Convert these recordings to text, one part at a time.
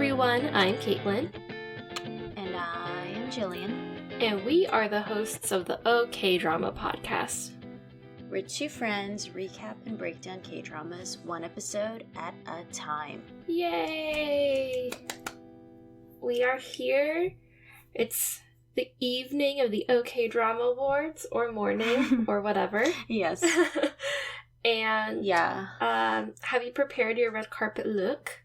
everyone, I'm Kaitlin. And I am Jillian. And we are the hosts of the OK Drama podcast. We're two friends recap and break down K-dramas one episode at a time. Yay! We are here. It's the evening of the OK Drama Awards, or morning, or whatever. Yes. And yeah. Have you prepared your red carpet look?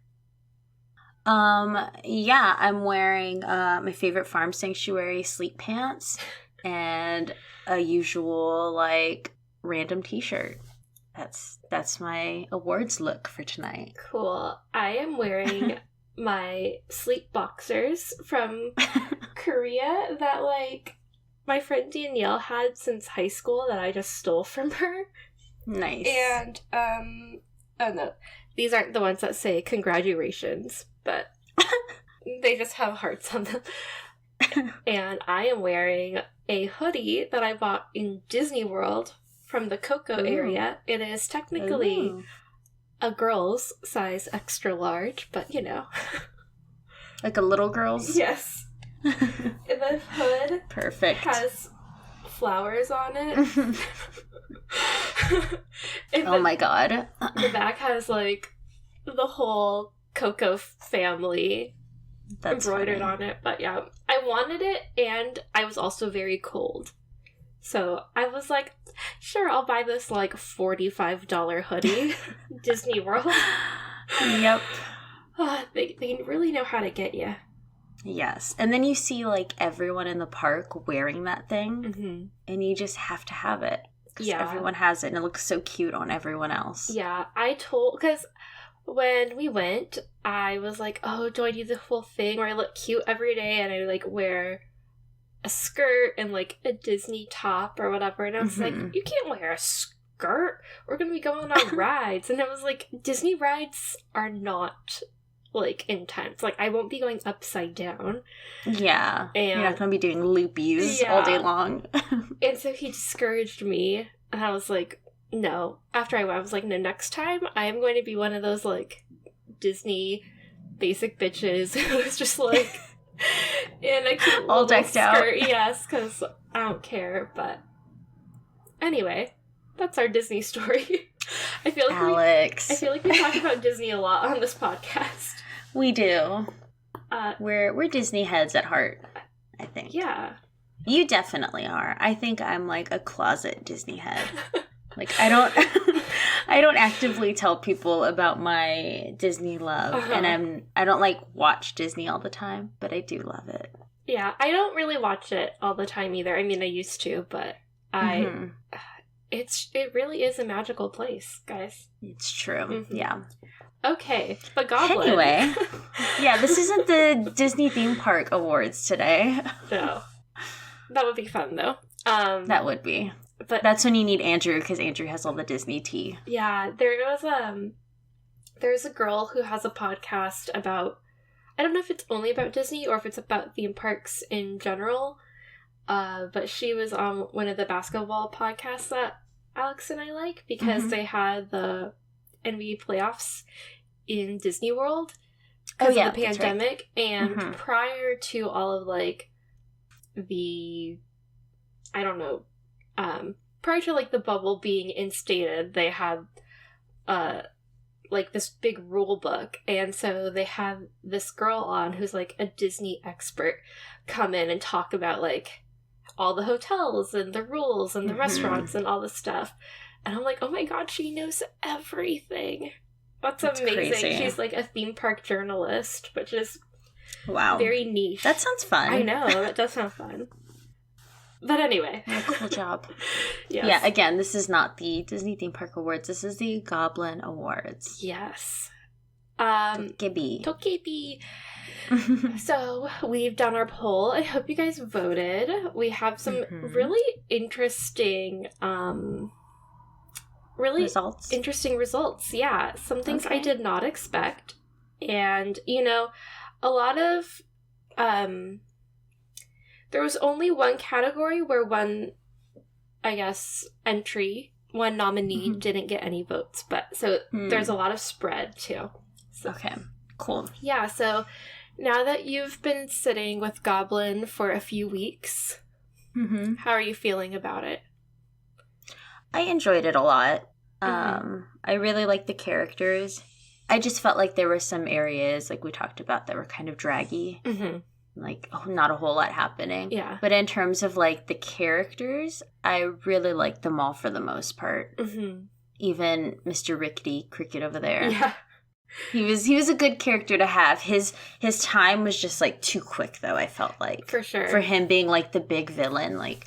Yeah, I'm wearing my favorite farm sanctuary sleep pants and a usual random t-shirt. That's my awards look for tonight. Cool. I am wearing my sleep boxers from Korea that my friend Danielle had since high school that I just stole from her. Nice. And oh no, these aren't the ones that say congratulations, but they just have hearts on them. And I am wearing a hoodie that I bought in Disney World from the Coco area. It is technically a girl's size extra large, but you know. Like a little girl's? Yes. The hood Perfect. has flowers on it. Oh my god. The back has the whole Coco family embroidered on it. But yeah, I wanted it, and I was also very cold. So I was like, sure, I'll buy this $45 hoodie. Disney World. Yep. They really know how to get you. Yes. And then you see everyone in the park wearing that thing, and you just have to have it. Yeah. Everyone has it, and it looks so cute on everyone else. Yeah, because when we went, I was like, oh, do I do the whole thing where I look cute every day and I wear a skirt and a Disney top or whatever? And I was like, you can't wear a skirt. We're going to be going on rides. And I was like, Disney rides are not intense. I won't be going upside down. Yeah. And you're not going to be doing loopies all day long. And so he discouraged me. And I was like, no. After I went, I was like, no, next time I am going to be one of those Disney basic bitches who's just in a cute all little decked skirt. out. Yes, because I don't care. But anyway, that's our Disney story. I feel like we talk about Disney a lot on this podcast. We do. We're Disney heads at heart, I think. Yeah. You definitely are. I think I'm a closet Disney head. I don't actively tell people about my Disney love, and I don't watch Disney all the time, but I do love it. Yeah, I don't really watch it all the time either. I mean, I used to, but it really is a magical place, guys. It's true. Yeah. Okay, but Goblin. Anyway, yeah, this isn't the Disney theme park awards today. No. That would be fun, though. That would be. But that's when you need Andrew, because Andrew has all the Disney tea. Yeah, there's a girl who has a podcast about, I don't know if it's only about Disney or if it's about theme parks in general, but she was on one of the basketball podcasts that Alex and I like, because they had the NBA playoffs in Disney World because of the pandemic, right. And prior to all of the, I don't know, prior to the bubble being instated, they had this big rule book, and so they had this girl on who's a Disney expert come in and talk about all the hotels and the rules and the restaurants and all the stuff. And I'm like, oh my god, she knows everything. That's amazing. Crazy. She's a theme park journalist, which is very niche. That sounds fun. I know, that does sound fun. But anyway. Cool job. Yes. Yeah, again, this is not the Disney Theme Park Awards. This is the Goblin Awards. Yes. Tokebi. So, we've done our poll. I hope you guys voted. We have some really interesting, interesting results. Yeah, some things I did not expect. And, a lot of, there was only one category where one nominee didn't get any votes. But, so there's a lot of spread, too. So, okay. Cool. Yeah, so now that you've been sitting with Goblin for a few weeks, how are you feeling about it? I enjoyed it a lot. I really liked the characters. I just felt like there were some areas, like we talked about, that were kind of draggy. Like, not a whole lot happening. Yeah. But in terms of, like, the characters, I really liked them all for the most part. Even Mr. Rickety Cricket over there. Yeah. He was a good character to have. His time was just, like, too quick, though, I felt like. For sure. For him being, like, the big villain. Like,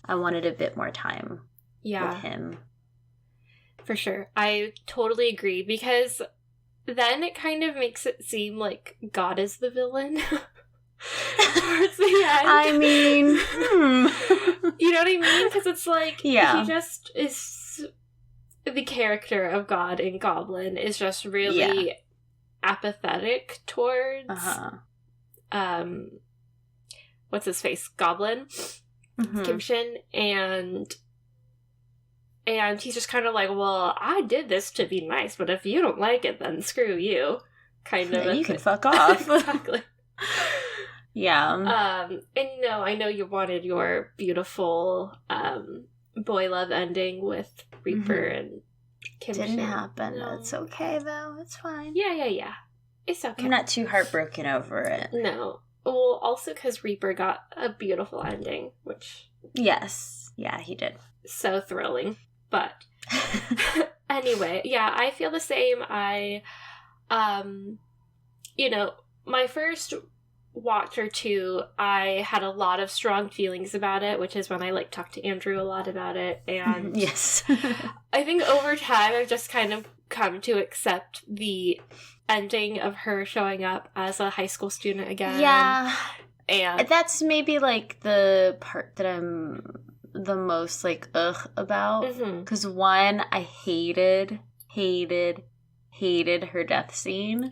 I wanted a bit more time with him. For sure. I totally agree, because then it kind of makes it seem like God is the villain. Towards the end. I mean, you know what I mean? Because it's like, he just is, the character of God in Goblin is just really apathetic towards, what's his face? Goblin? Kim Shin, and he's just kind of like, well, I did this to be nice, but if you don't like it, then screw you. Kind of. Then you can fuck off. Exactly. Yeah. And no, I know you wanted your beautiful boy love ending with Reaper and Kim Shin. Didn't happen. No. It's okay, though. It's fine. Yeah. It's okay. I'm not too heartbroken over it. No. Well, also because Reaper got a beautiful ending, which... Yes. Yeah, he did. So thrilling. But... anyway, yeah, I feel the same. I, my first watch or two, I had a lot of strong feelings about it, which is when I, like, talked to Andrew a lot about it, and... Yes. I think over time, I've just kind of come to accept the ending of her showing up as a high school student again. Yeah. And that's maybe, like, the part that I'm the most, like, about. Because, one, I hated her death scene.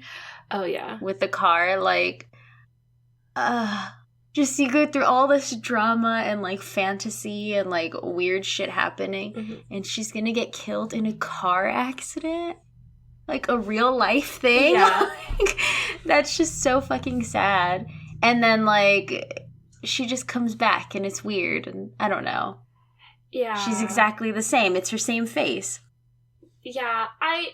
Oh, yeah. With the car, like... just you go through all this drama and, like, fantasy and, like, weird shit happening, and she's gonna get killed in a car accident? Like, a real life thing? Yeah. Like, that's just so fucking sad. And then, like, she just comes back, and it's weird, and I don't know. Yeah. She's exactly the same. It's her same face. Yeah, I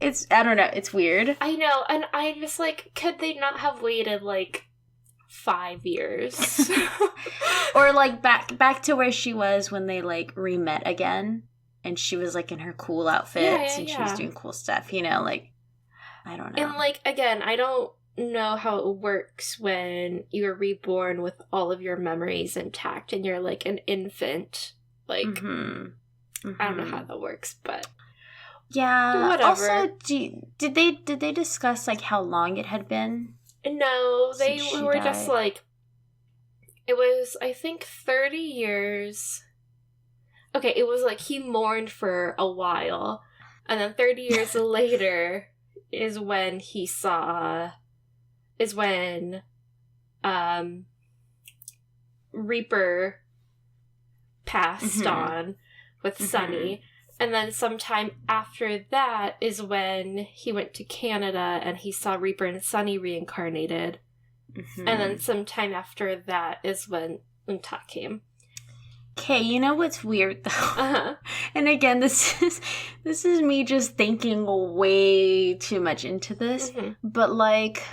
don't know, it's weird. I know, and I'm just like, could they not have waited, like... 5 years. Or, like, back to where she was when they, like, re-met again, and she was, like, in her cool outfits, and she was doing cool stuff, like, I don't know. And, like, again, I don't know how it works when you're reborn with all of your memories intact, and you're, like, an infant. Like, I don't know how that works, but... Yeah. Whatever. Also, did they discuss, like, how long it had been? No, they were died. Just like, it was, I think, 30 years. Okay, it was like he mourned for a while, and then 30 years later is when Reaper passed on with Sunny. And then sometime after that is when he went to Canada and he saw Reaper and Sunny reincarnated. And then sometime after that is when Tak came. Okay, you know what's weird though? And again, this is me just thinking way too much into this. But, like,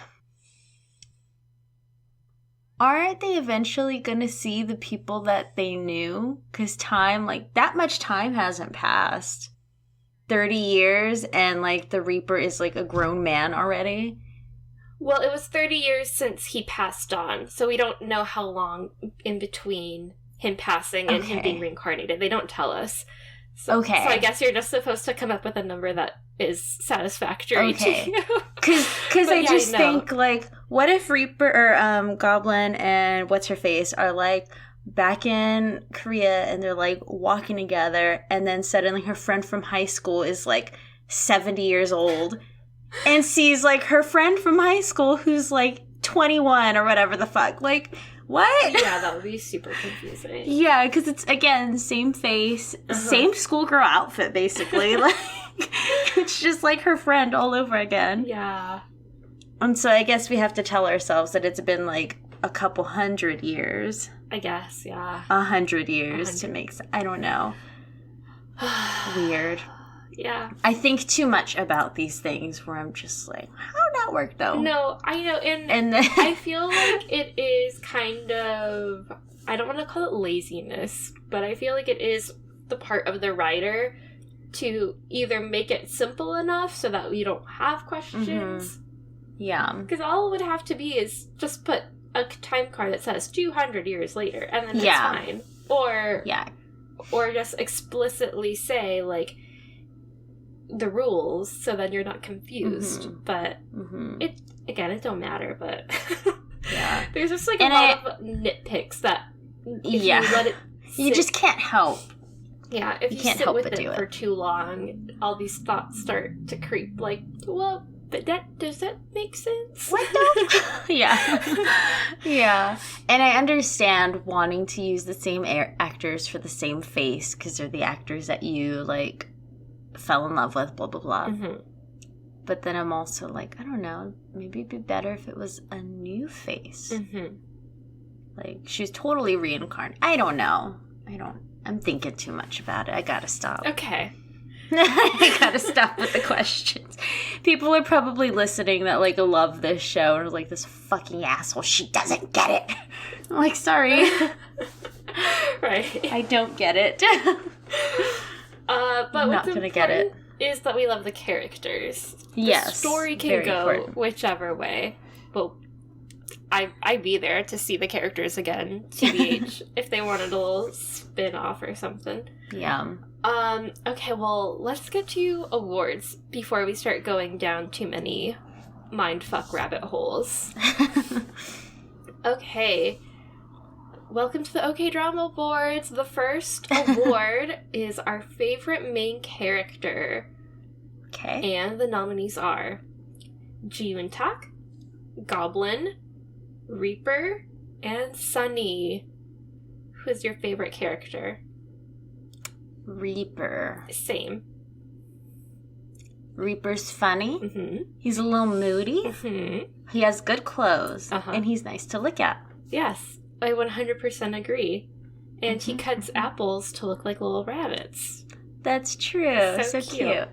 aren't they eventually gonna see the people that they knew? Because time, like, that much time hasn't passed. 30 years, and, like, the Reaper is, like, a grown man already. Well, it was 30 years since he passed on, so we don't know how long in between him passing and him being reincarnated. They don't tell us. So I guess you're just supposed to come up with a number that is satisfactory to you. Because I just think, like, what if Reaper or Goblin and what's-her-face are, like, back in Korea and they're, like, walking together, and then suddenly her friend from high school is, like, 70 years old and sees, like, her friend from high school who's, like, 21 or whatever the fuck. Like, what? Yeah, that would be super confusing. Yeah, because it's, again, same face, same schoolgirl outfit, basically. Like, it's just like her friend all over again. Yeah. And so I guess we have to tell ourselves that it's been like a couple 100 years. I guess, yeah. 100 years to make sense. I don't know. Weird. Yeah. I think too much about these things where I'm just like, how'd that work though? No, I know. And then I feel like it is kind of, I don't want to call it laziness, but I feel like it is the part of the writer to either make it simple enough so that we don't have questions. Yeah. Because all it would have to be is just put a time card that says 200 years later, and then it's fine. Or just explicitly say, like, the rules, so then you're not confused. But it don't matter, but there's just, like, a lot of nitpicks that if you let it sit, you just can't help. Yeah, if you sit with it for too long, all these thoughts start to creep, like, well, but does that make sense? What the? Yeah. And I understand wanting to use the same actors for the same face because they're the actors that you, like, fell in love with, blah, blah, blah. But then I'm also like, I don't know, maybe it'd be better if it was a new face. Like, she was totally reincarnated. I don't know. I'm thinking too much about it. I gotta stop. Okay. I gotta stop with the questions. People are probably listening that, like, love this show and are like, this fucking asshole, she doesn't get it. I'm like, sorry. Right. I don't get it. But I'm not gonna get it. Is that we love the characters. Yes. The story can go whichever way. Well, I'd be there to see the characters again, TBH, if they wanted a little spin-off or something. Yeah. Okay, well, let's get to awards before we start going down too many mindfuck rabbit holes. Okay. Welcome to the OK Drama Awards. The first award is our favorite main character. Okay. And the nominees are Ji-eun-tak, Goblin, Reaper, and Sunny. Who's your favorite character? Reaper. Same. Reaper's funny. He's a little moody. He has good clothes. And he's nice to look at. Yes, I 100% agree. And he cuts apples to look like little rabbits. That's true. So cute.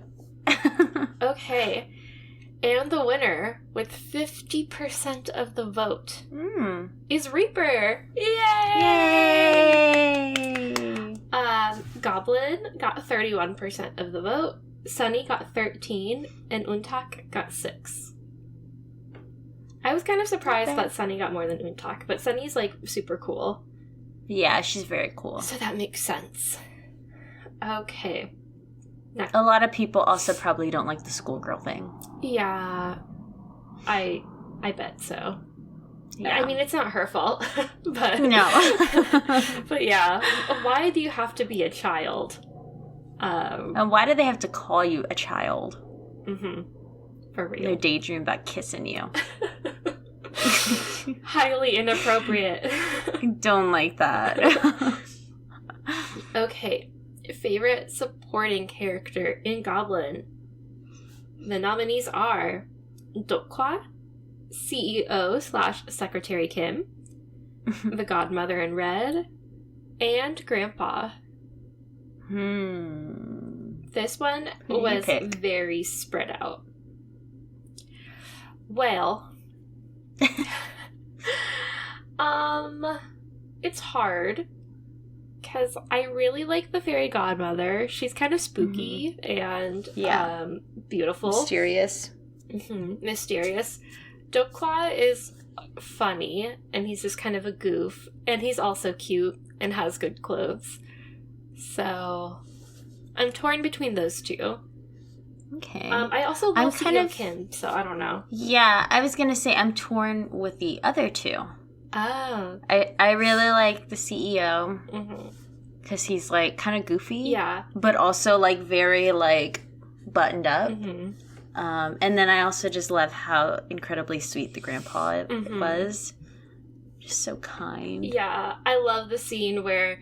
Okay. And the winner, with 50% of the vote, is Reaper. Yay! Goblin got 31% of the vote. Sunny got 13, and Untak got 6. I was kind of surprised that Sunny got more than Untak, but Sunny's, like, super cool. Yeah, she's very cool. So that makes sense. Okay. Next. A lot of people also probably don't like the schoolgirl thing. Yeah. I bet so. Yeah. I mean, it's not her fault, but... No. But yeah, why do you have to be a child? And why do they have to call you a child? For real. They daydream about kissing you. Highly inappropriate. I don't like that. Okay. Favorite supporting character in Goblin. The nominees are Dokwa, CEO/Secretary Kim, the Godmother in Red, and Grandpa. This one was very spread out. Well, it's hard because I really like the fairy godmother. She's kind of spooky and beautiful. Mysterious. Mysterious. Dokwa is funny, and he's just kind of a goof, and he's also cute and has good clothes. So, I'm torn between those two. Okay. I also love CEO Kim, so I don't know. Yeah, I was going to say I'm torn with the other two. Oh. I really like the CEO. Because he's, like, kind of goofy. Yeah. But also, like, very, like, buttoned up. And then I also just love how incredibly sweet the grandpa was. Just so kind. Yeah. I love the scene where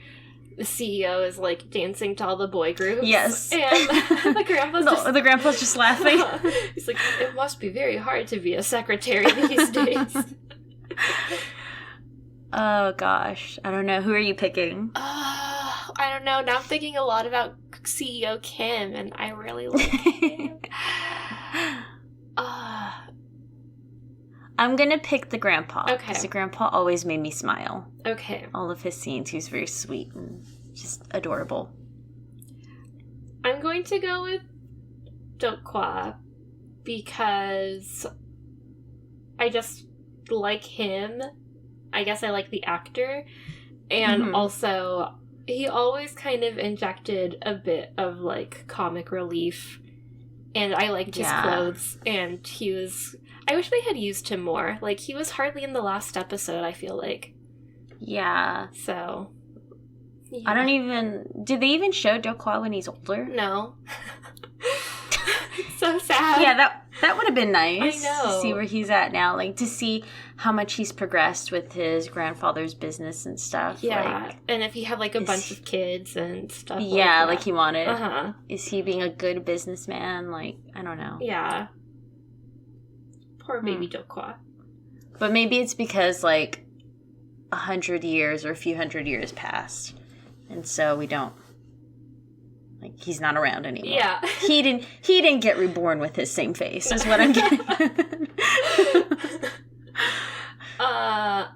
the CEO is, like, dancing to all the boy groups. Yes. And the grandpa's just laughing. He's like, it must be very hard to be a secretary these days. Oh, gosh. I don't know. Who are you picking? I don't know. Now I'm thinking a lot about CEO Kim, and I really like him. I'm gonna pick the grandpa. Okay. Because the grandpa always made me smile. Okay. All of his scenes, he was very sweet and just adorable. I'm going to go with Dokwa because I just like him. I guess I like the actor. And also, he always kind of injected a bit of, like, comic relief. And I liked his clothes. And he was... I wish they had used him more. Like, he was hardly in the last episode, I feel like. Yeah. So... yeah. I don't even... Did they even show Dokwa when he's older? No. So sad. Yeah, that would have been nice. I know. To see where he's at now. Like, to see how much he's progressed with his grandfather's business and stuff. Yeah, like, and if he had, like, a bunch of kids and stuff yeah, like he wanted. Uh-huh. Is he being a good businessman? Like, I don't know. Yeah. Poor baby Dokwa. But maybe it's because, like, 100 years or a few hundred years passed. And so we don't... Like, he's not around anymore. Yeah. He didn't get reborn with his same face, is what I'm getting.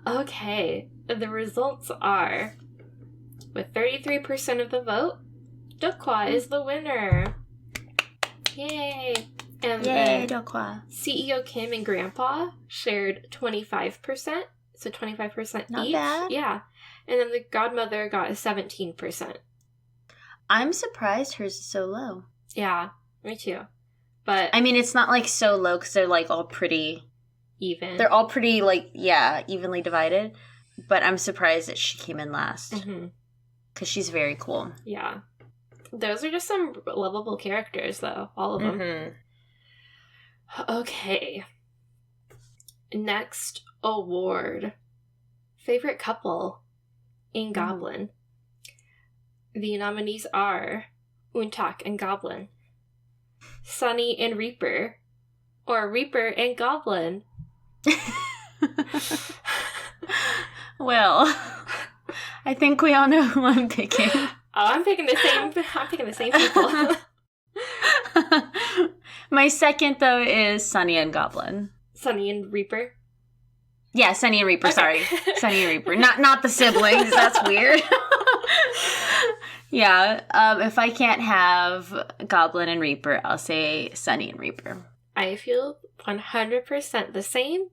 Okay. The results are, with 33% of the vote, Dokwa is the winner. Yay. And yay, Dokwa. CEO Kim and Grandpa shared 25%, so 25% Not each. bad. Yeah. And then the godmother got a 17%. I'm surprised hers is so low. Yeah, me too. But I mean, it's not, like, so low because they're, like, all pretty... even. They're all pretty, like, yeah, evenly divided. But I'm surprised that she came in last. Because she's very cool. Yeah. Those are just some lovable characters, though. All of them. Okay. Next award. Favorite couple in Goblin. The nominees are Untak and Goblin, Sunny and Reaper, or Reaper and Goblin. Well, I think we all know who I'm picking. Oh, I'm picking the same people. My second, though, is Sunny and Goblin. Sunny and Reaper? Yeah, Sunny and Reaper, okay. Sorry. Sunny and Reaper. Not the siblings, that's weird. Yeah, if I can't have Goblin and Reaper, I'll say Sunny and Reaper. I feel 100% the same.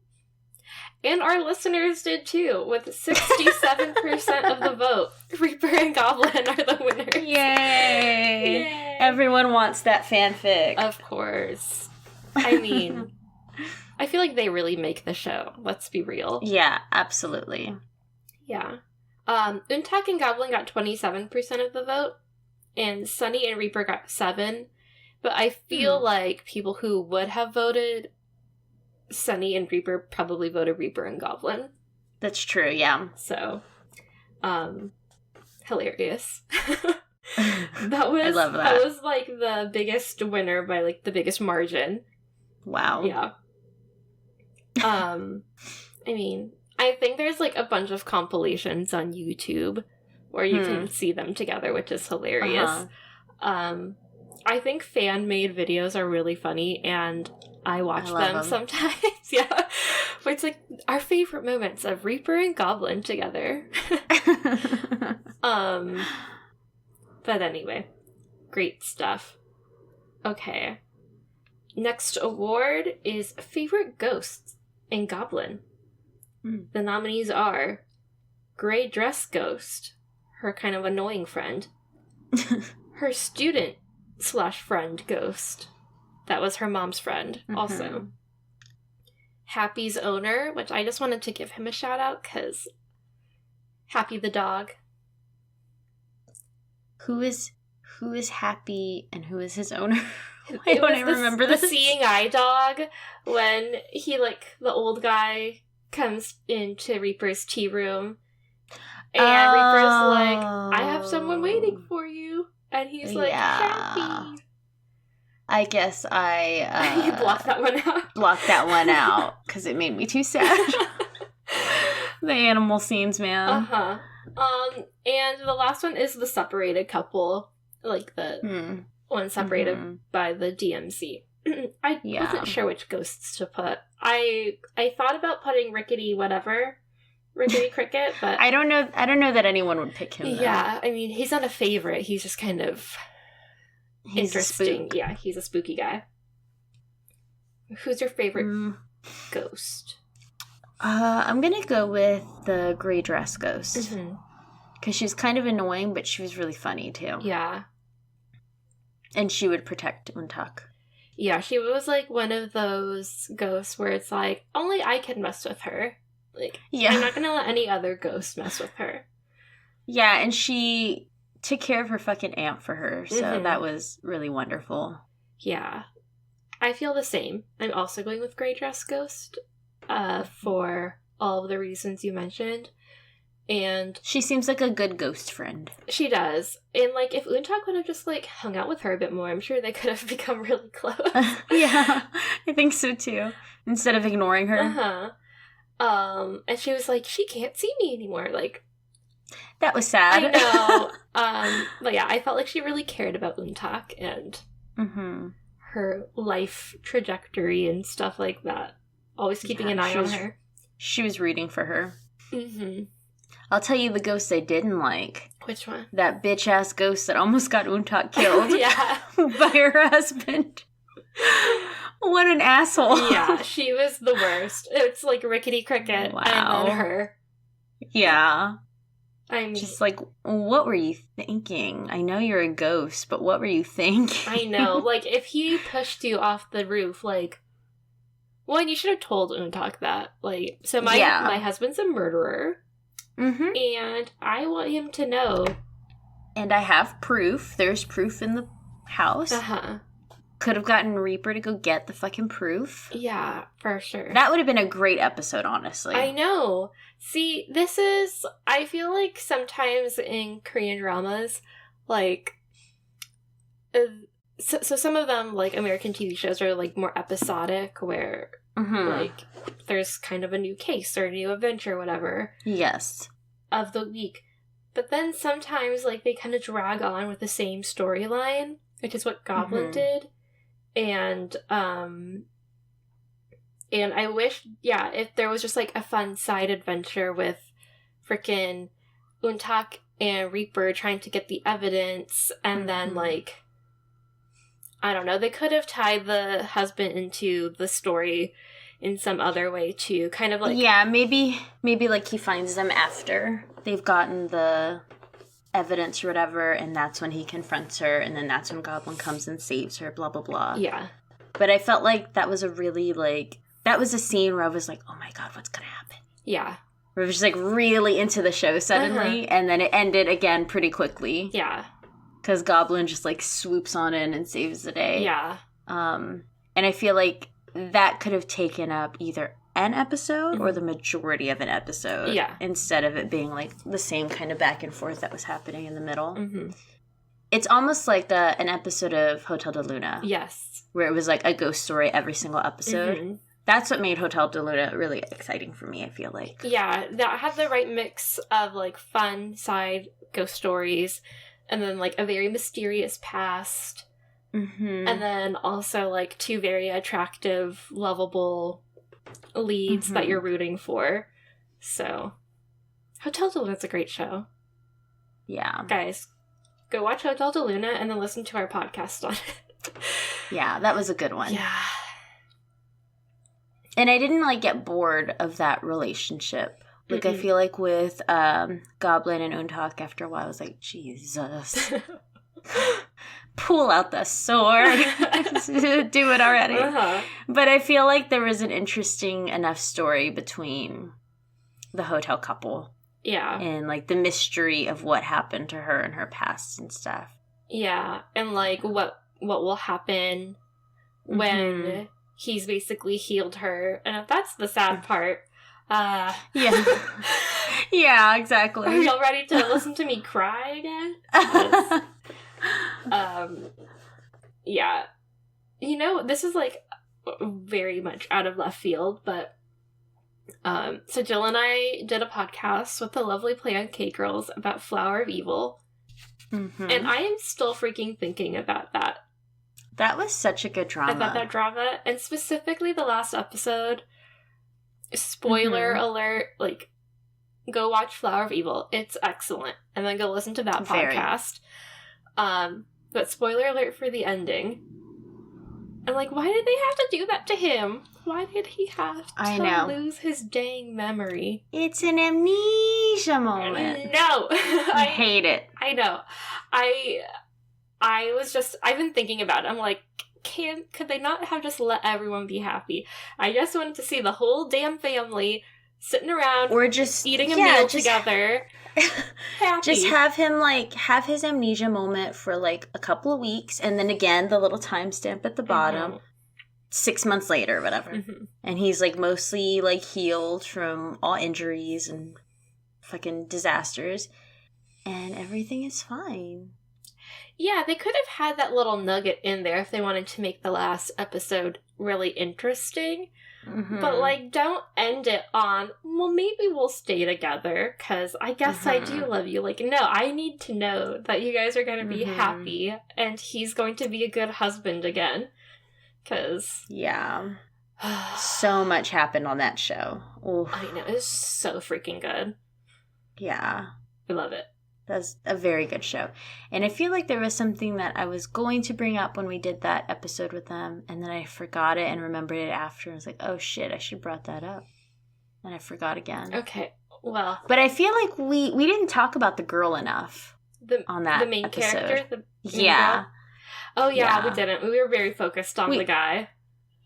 And our listeners did too, with 67% of the vote. Reaper and Goblin are the winners. Yay! Yay! Everyone wants that fanfic. Of course. I mean, I feel like they really make the show. Let's be real. Yeah, absolutely. Yeah. Untak and Goblin got 27% of the vote, and Sunny and Reaper got 7%. But I feel like people who would have voted Sunny and Reaper probably voted Reaper and Goblin. That's true, yeah. So, hilarious. I love that. That was, like, the biggest winner by, like, the biggest margin. Wow. Yeah. I mean, I think there's, like, a bunch of compilations on YouTube where you can see them together, which is hilarious. I think fan-made videos are really funny, and I watch them sometimes. Yeah. Where it's, like, our favorite moments of Reaper and Goblin together. But anyway, great stuff. Okay. Next award is Favorite Ghosts in Goblin. The nominees are Gray Dress Ghost, her kind of annoying friend. Her student/friend ghost. That was her mom's friend, also. Happy's owner, which I just wanted to give him a shout out, because Happy the dog. Who is Happy and who is his owner? I don't even remember this. The seeing eye dog, when he, like, the old guy comes into Reaper's tea room. And Reaper's like, I have someone waiting for you. And he's like, happy. I guess You blocked that one out. Blocked that one out because it made me too sad. The animal scenes, man. Uh-huh. And the last one is the separated couple. Like the one separated by the DMC. I wasn't sure which ghosts to put. I thought about putting Rickety Cricket, but I don't know that anyone would pick him. Yeah, I mean, he's not a favorite. He's just kind of interesting. Yeah, he's a spooky guy. Who's your favorite ghost? I'm gonna go with the gray dress ghost. Because she's kind of annoying, but she was really funny too. Yeah. And she would protect Untak. Yeah, she was like one of those ghosts where it's like, only I can mess with her. Like, I'm not gonna let any other ghost mess with her. Yeah, and she took care of her fucking aunt for her, so that was really wonderful. Yeah. I feel the same. I'm also going with Grey Dress Ghost for all of the reasons you mentioned. And she seems like a good ghost friend. She does. And, like, if Untak would have just, like, hung out with her a bit more, I'm sure they could have become really close. Yeah, I think so, too. Instead of ignoring her. And she was like, she can't see me anymore. Like, that was sad. I know. But yeah, I felt like she really cared about Untak and her life trajectory and stuff like that. Always keeping an eye on her. She was rooting for her. I'll tell you the ghost I didn't like. Which one? That bitch-ass ghost that almost got Untak killed by her husband. What an asshole. Yeah, she was the worst. It's like Rickety Cricket and then her. Yeah. I mean, just like, what were you thinking? I know you're a ghost, but what were you thinking? I know. Like, if he pushed you off the roof, like, well, you should have told Untak that. Like, so my husband's a murderer. And I want him to know. And I have proof. There's proof in the house. Could have gotten Reaper to go get the fucking proof. Yeah, for sure. That would have been a great episode, honestly. I know. See, I feel like sometimes in Korean dramas, like, so some of them, like, American TV shows are, like, more episodic, where, like, there's kind of a new case or a new adventure, whatever. Yes. Of the week. But then sometimes, like, they kind of drag on with the same storyline, which is what Goblin did. And I wish, if there was just, like, a fun side adventure with frickin' Untak and Reaper trying to get the evidence, and then, like, I don't know, they could have tied the husband into the story in some other way, too. Kind of like... Yeah, maybe, like, he finds them after they've gotten the evidence or whatever, and that's when he confronts her, and then that's when Goblin comes and saves her, blah, blah, blah. Yeah. But I felt like that was a really, like... That was a scene where I was like, oh my god, what's gonna happen? Yeah. Where I was just, like, really into the show suddenly, and then it ended again pretty quickly. Yeah. Because Goblin just, like, swoops on in and saves the day. Yeah. And I feel like that could have taken up either an episode or the majority of an episode. Yeah. Instead of it being, like, the same kind of back and forth that was happening in the middle. It's almost like an episode of Hotel de Luna. Yes. Where it was, like, a ghost story every single episode. That's what made Hotel de Luna really exciting for me, I feel like. Yeah, that had the right mix of, like, fun side ghost stories, and then, like, a very mysterious past, and then also, like, two very attractive, lovable leads that you're rooting for. So, Hotel de Luna's a great show. Yeah. Guys, go watch Hotel de Luna and then listen to our podcast on it. Yeah, that was a good one. Yeah. And I didn't, like, get bored of that relationship. Like, I feel like with Goblin and Untak, after a while, I was like, Jesus. Pull out the sword. Do it already. But I feel like there was an interesting enough story between the hotel couple. Yeah. And, like, the mystery of what happened to her and her past and stuff. Yeah. And, like, what will happen when... He's basically healed her, and that's the sad part. Yeah. Yeah, exactly. Are y'all ready to listen to me cry again? 'Cause, yeah. You know, this is like very much out of left field, but so Jill and I did a podcast with the lovely Play on Cake Girls about Flower of Evil. Mm-hmm. And I am still freaking thinking about that. That was such a good drama. About that drama. And specifically the last episode. Spoiler alert. Like, go watch Flower of Evil. It's excellent. And then go listen to that podcast. But spoiler alert for the ending. And like, why did they have to do that to him? Why did he have to lose his dang memory? It's an amnesia moment. No! I hate it. I know. I've been thinking about it. I'm like, could they not have just let everyone be happy? I just wanted to see the whole damn family sitting around or just eating a meal together. Happy. Just have him have his amnesia moment for like a couple of weeks, and then again the little timestamp at the bottom, 6 months later, whatever. And he's like mostly like healed from all injuries and fucking disasters, and everything is fine. Yeah, they could have had that little nugget in there if they wanted to make the last episode really interesting. But, like, don't end it on, well, maybe we'll stay together, because I guess I do love you. Like, no, I need to know that you guys are going to be happy, and he's going to be a good husband again. Because... yeah. So much happened on that show. Oof. I know, it's so freaking good. Yeah. I love it. That's a very good show. And I feel like there was something that I was going to bring up when we did that episode with them, and then I forgot it and remembered it after. I was like, oh shit, I should have brought that up. And I forgot again. Okay, well. But I feel like we didn't talk about the girl enough on that The main episode. character? Yeah. Girl? Oh yeah, we didn't. We were very focused on the guy.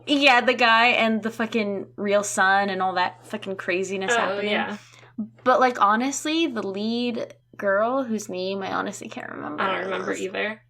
Yeah, the guy and the fucking real son and all that fucking craziness happening. Yeah. But like, honestly, the lead girl whose name I honestly can't remember. I don't remember either.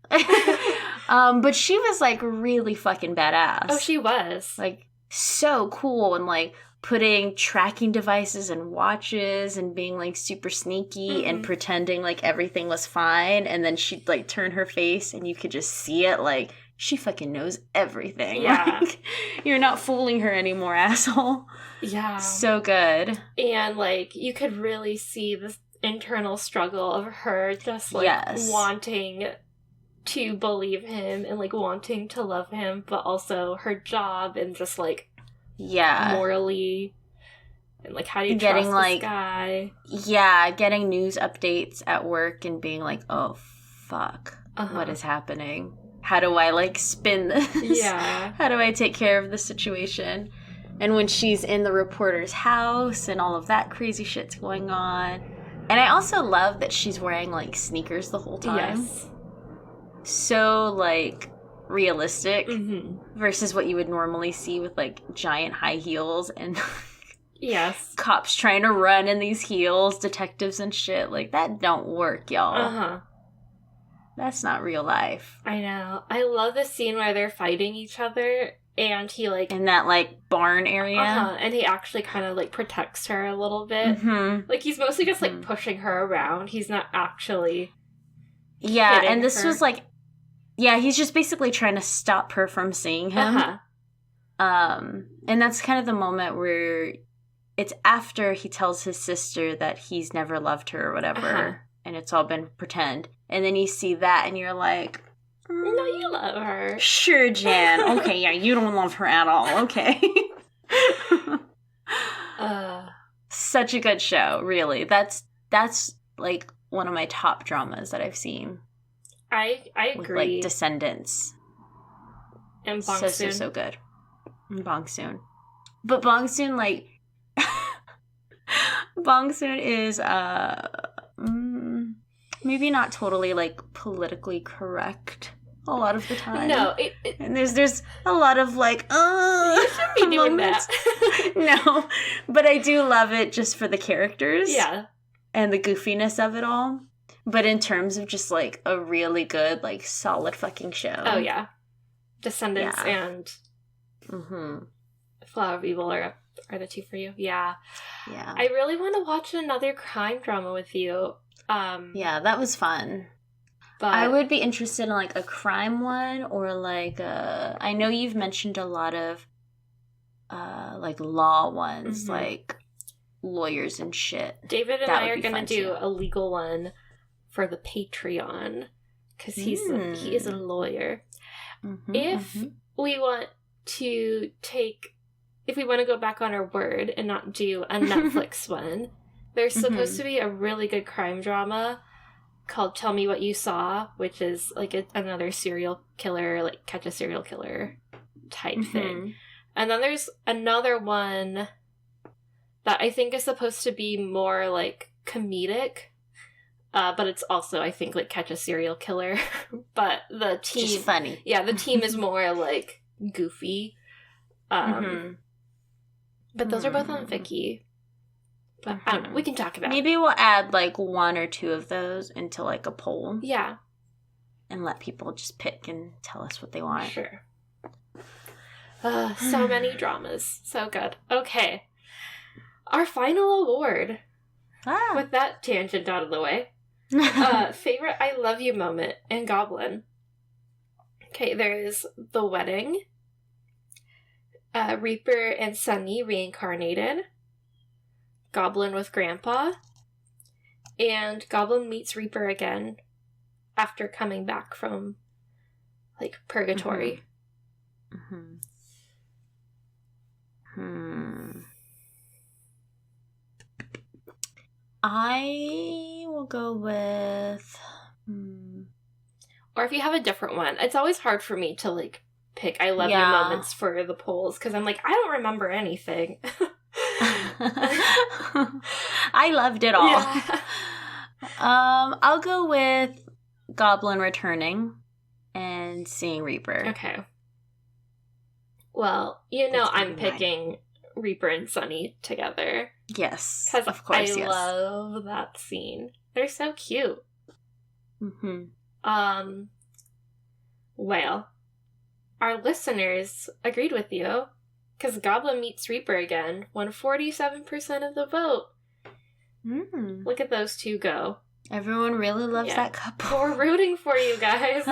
But she was like really fucking badass. Oh, she was. Like so cool, and like putting tracking devices and watches and being like super sneaky and pretending like everything was fine, and then she'd like turn her face and you could just see it, like she fucking knows everything. Yeah. Like, you're not fooling her anymore, asshole. Yeah. So good. And like you could really see this internal struggle of her just like wanting to believe him and like wanting to love him, but also her job and just like morally and like how do you trust this guy? Yeah, getting news updates at work and being like, oh fuck, what is happening? How do I like spin this? Yeah. How do I take care of the situation? And when she's in the reporter's house and all of that crazy shit's going on. And I also love that she's wearing, like, sneakers the whole time. Yes. So, like, realistic versus what you would normally see with, like, giant high heels and cops trying to run in these heels, detectives and shit. Like, that don't work, y'all. That's not real life. I know. I love the scene where they're fighting each other. And he, like... in that, like, barn area. And he actually kind of, like, protects her a little bit. Like, he's mostly just, like, pushing her around. He's not actually and this was, like... yeah, he's just basically trying to stop her from seeing him. And that's kind of the moment where it's after he tells his sister that he's never loved her or whatever. And it's all been pretend. And then you see that and you're like... no, you love her. Sure, Jan. Okay, yeah, you don't love her at all. Okay. Such a good show, really. That's like one of my top dramas that I've seen. I agree. With, like, Descendants. And Bong Soon. So good. And Bong Soon. But Bong Soon, like... Bong Soon is, maybe not totally, like, politically correct a lot of the time. No, and there's a lot of like, you shouldn't be doing that. No, but I do love it just for the characters. Yeah. And the goofiness of it all. But in terms of just like a really good, like solid fucking show. Oh yeah. Descendants and Flower of Evil are the two for you. Yeah. Yeah. I really want to watch another crime drama with you. Yeah, that was fun. But I would be interested in like a crime one or like I know you've mentioned a lot of like law ones, like lawyers and shit. David and That I would are be going to fun, do too. a legal one for the Patreon because he is a lawyer. If we want to go back on our word and not do a Netflix one, there's supposed to be a really good crime drama called Tell Me What You Saw, which is like another serial killer, like catch a serial killer type thing. And then there's another one that I think is supposed to be more like comedic, but it's also, I think, like catch a serial killer. But the team, just funny. Yeah, the team is more like goofy. But those are both on Viki. But I don't know. We can talk about it. Maybe we'll add like one or two of those into like a poll. Yeah. And let people just pick and tell us what they want. Sure. So many dramas. So good. Okay. Our final award. With that tangent out of the way. Favorite I love you moment in Goblin. Okay, there's the wedding. Reaper and Sunny reincarnated. Goblin with Grandpa. And Goblin meets Reaper again after coming back from, like, purgatory. I will go with... Or if you have a different one. It's always hard for me to, like, pick I love you moments for the polls, because I'm like, I don't remember anything. I loved it all. Yeah. I'll go with Goblin returning and seeing Reaper. Okay. Well, you know, That's I'm picking Reaper and Sunny together. Yes, because of course. I love that scene. They're so cute. Well, our listeners agreed with you. Because Goblin meets Reaper again, won 47% of the vote. Look at those two go. Everyone really loves that couple. We're rooting for you guys.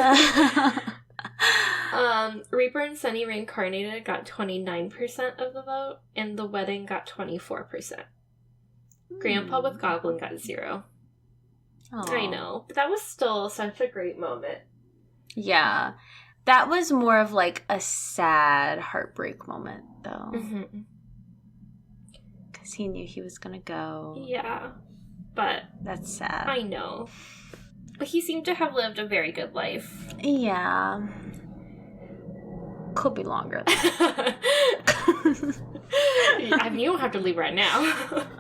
Reaper and Sunny reincarnated got 29% of the vote, and the wedding got 24%. Grandpa with Goblin got 0. Aww. I know, but that was still such a great moment. Yeah. That was more of like a sad heartbreak moment, though. Because he knew he was going to go. Yeah. But that's sad. I know. But he seemed to have lived a very good life. Yeah. Could be longer. I mean, you don't have to leave right now.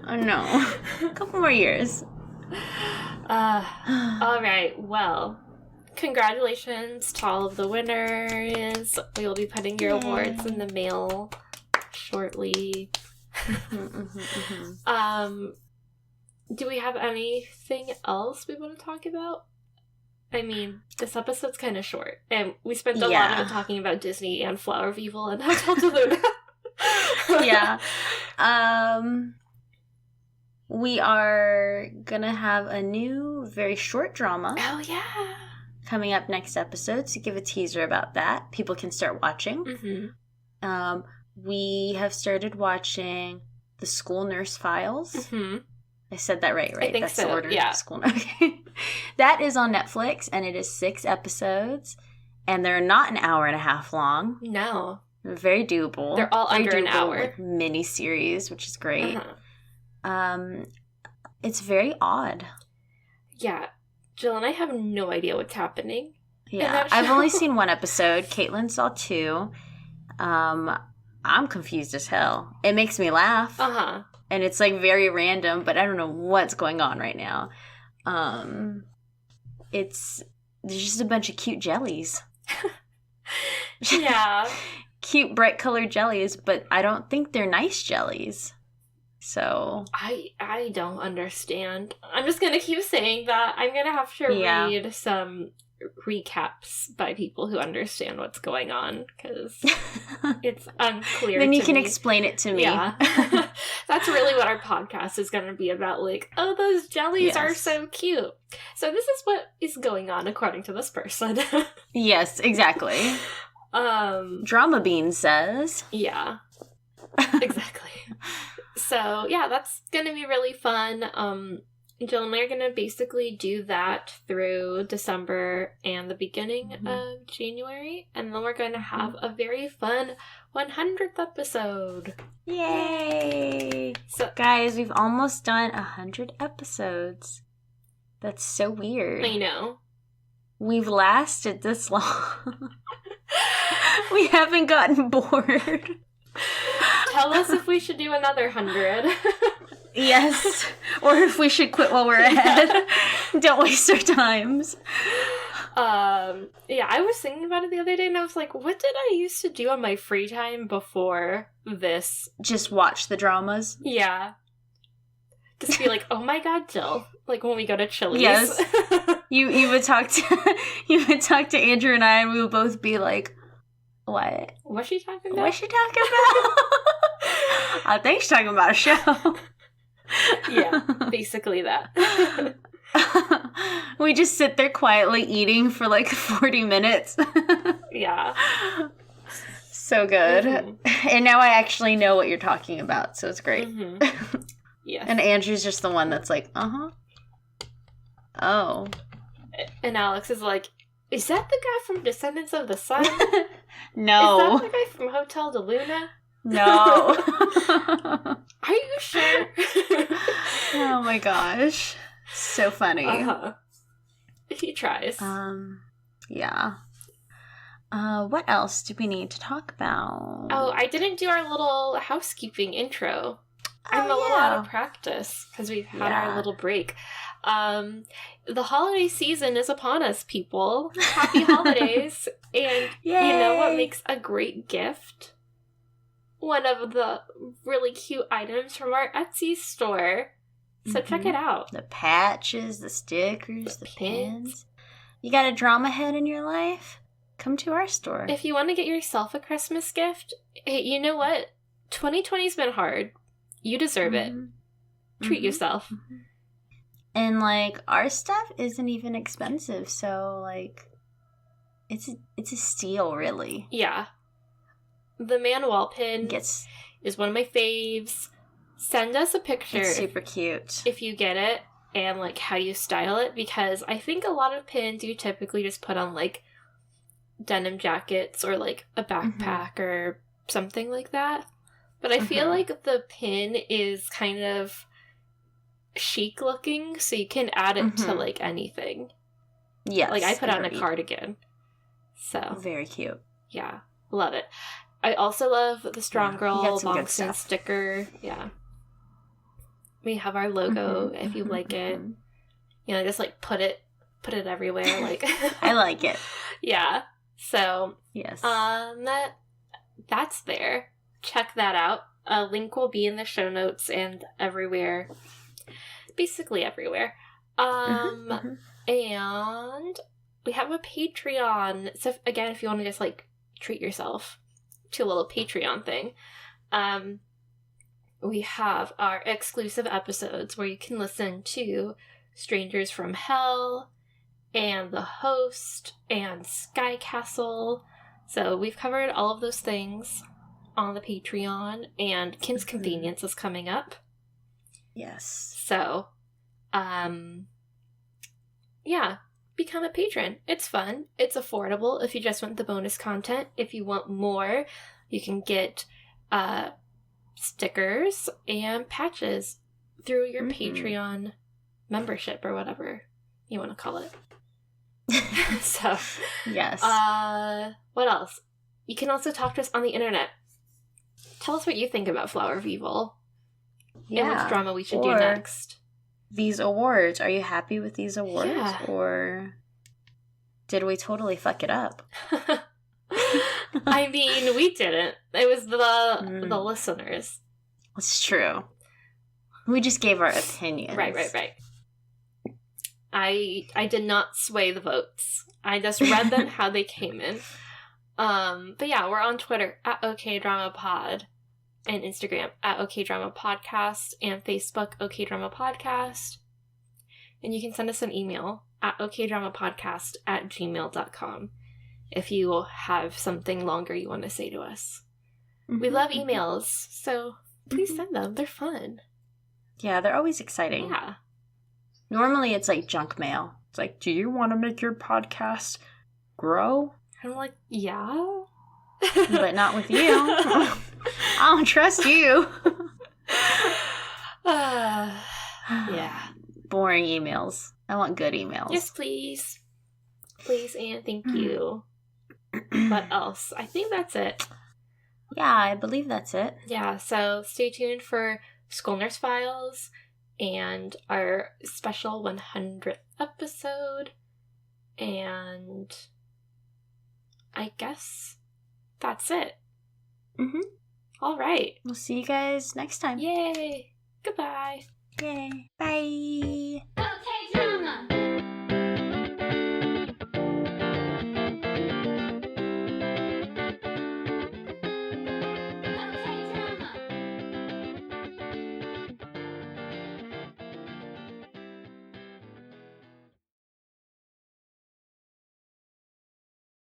No. A couple more years. All right. Well, congratulations to all of the winners. We will be putting your awards in the mail shortly. Do we have anything else we want to talk about? I mean, this episode's kind of short, and we spent a lot of it talking about Disney and Flower of Evil and Hotel de Luna. Yeah. We are gonna have a new, very short drama. Oh, yeah. Coming up next episode, to give a teaser about that. People can start watching. We have started watching The School Nurse Files. I said that right? I think That's so, the order. yeah. School Nurse. That is on Netflix, and it is 6 episodes, and they're not an hour and a half long. No. Very doable. They're all under an hour. Like, mini-series, which is great. It's very odd. Yeah. Jill and I have no idea what's happening. Yeah. I've only seen 1 episode. Kaitlin saw 2. I'm confused as hell. It makes me laugh. And it's like very random, but I don't know what's going on right now. There's just a bunch of cute jellies. Yeah. Cute, bright colored jellies, but I don't think they're nice jellies. So I don't understand. I'm just gonna keep saying that. I'm gonna have to read some recaps by people who understand what's going on, because it's unclear. Then you can me. Explain it to me. Yeah. That's really what our podcast is going to be about. Like, oh, those jellies are so cute. So this is what is going on according to this person. Yes, exactly. Drama Bean says. Yeah. Exactly. So, yeah, that's going to be really fun. Jill and I are going to basically do that through December and the beginning of January. And then we're going to have a very fun 100th episode. Yay! So, guys, we've almost done 100 episodes. That's so weird. I know. We've lasted this long. We haven't gotten bored. Tell us if we should do another 100. Yes. Or if we should quit while we're ahead. Don't waste our times. Yeah, I was thinking about it the other day and I was like, what did I used to do on my free time before this? Just watch the dramas? Yeah. Just be like, oh my god, Jill. Like when we go to Chili's. Yes. You would talk to Andrew and I, and we would both be like, what? What's she talking about? What's she talking about? I think she's talking about a show. Yeah, basically that. We just sit there quietly eating for like 40 minutes. Yeah. So good. Mm-hmm. And now I actually know what you're talking about, so it's great. Mm-hmm. Yes. And Andrew's just the one that's like, uh-huh. Oh. And Alex is like, is that the guy from Descendants of the Sun? No. Is that the guy from Hotel de Luna? No. Are you sure? Oh my gosh. So funny. He tries. Yeah. What else do we need to talk about? Oh, I didn't do our little housekeeping intro. I'm a little out of practice because we've had our little break. The holiday season is upon us, people. Happy holidays. And Yay! You know what makes a great gift? One of the really cute items from our Etsy store. So check it out. The patches, the stickers, the pins. You got a drama head in your life? Come to our store. If you want to get yourself a Christmas gift, hey, you know what? 2020's been hard. You deserve it. Treat yourself. And, like, our stuff isn't even expensive, so, like, it's a steal, really. Yeah. The man wall pin is one of my faves. Send us a picture. It's super cute. If you get it, and, like, how you style it, because I think a lot of pins you typically just put on, like, denim jackets or, like, a backpack or something like that. But I feel like the pin is kind of chic looking, so you can add it to, like, anything. Yes. Like, I put on a cardigan. So. Very cute. Yeah. Love it. I also love the Strong Girl Longston sticker. Yeah. We have our logo, if you like it. You know, just, like, put it everywhere. Like I like it. Yeah. So. Yes. That's there. Check that out. A link will be in the show notes and everywhere. Basically everywhere. And we have a Patreon. So again, if you want to just like treat yourself to a little Patreon thing, we have our exclusive episodes where you can listen to Strangers from Hell and The Host and Sky Castle. So we've covered all of those things on the Patreon, and Kim's Convenience is coming up. Yes. So, yeah, become a patron. It's fun. It's affordable if you just want the bonus content. If you want more, you can get stickers and patches through your Patreon membership or whatever you want to call it. So, yes. What else? You can also talk to us on the internet. Tell us what you think about Flower of Evil. Yeah. And which drama we should do next. These awards. Are you happy with these awards? Yeah. Or did we totally fuck it up? I mean, we didn't. It was the listeners. It's true. We just gave our opinions. Right. I did not sway the votes. I just read them how they came in. But yeah, we're on Twitter at OKDramaPod and Instagram at OKDramaPodcast and Facebook OKDramaPodcast. And you can send us an email at okdramapodcast@gmail.com if you have something longer you want to say to us. Mm-hmm. We love emails, so please send them. They're fun. Yeah, they're always exciting. Yeah. Normally it's like junk mail. It's like, do you want to make your podcast grow? I'm like, yeah. But not with you. I don't trust you. Yeah. Boring emails. I want good emails. Yes, please. Please and thank you. What else? I think that's it. Yeah, I believe that's it. Yeah, so stay tuned for School Nurse Files and our special 100th episode. And I guess that's it. Mm-hmm. All right. We'll see you guys next time. Yay. Goodbye. Yay. Bye.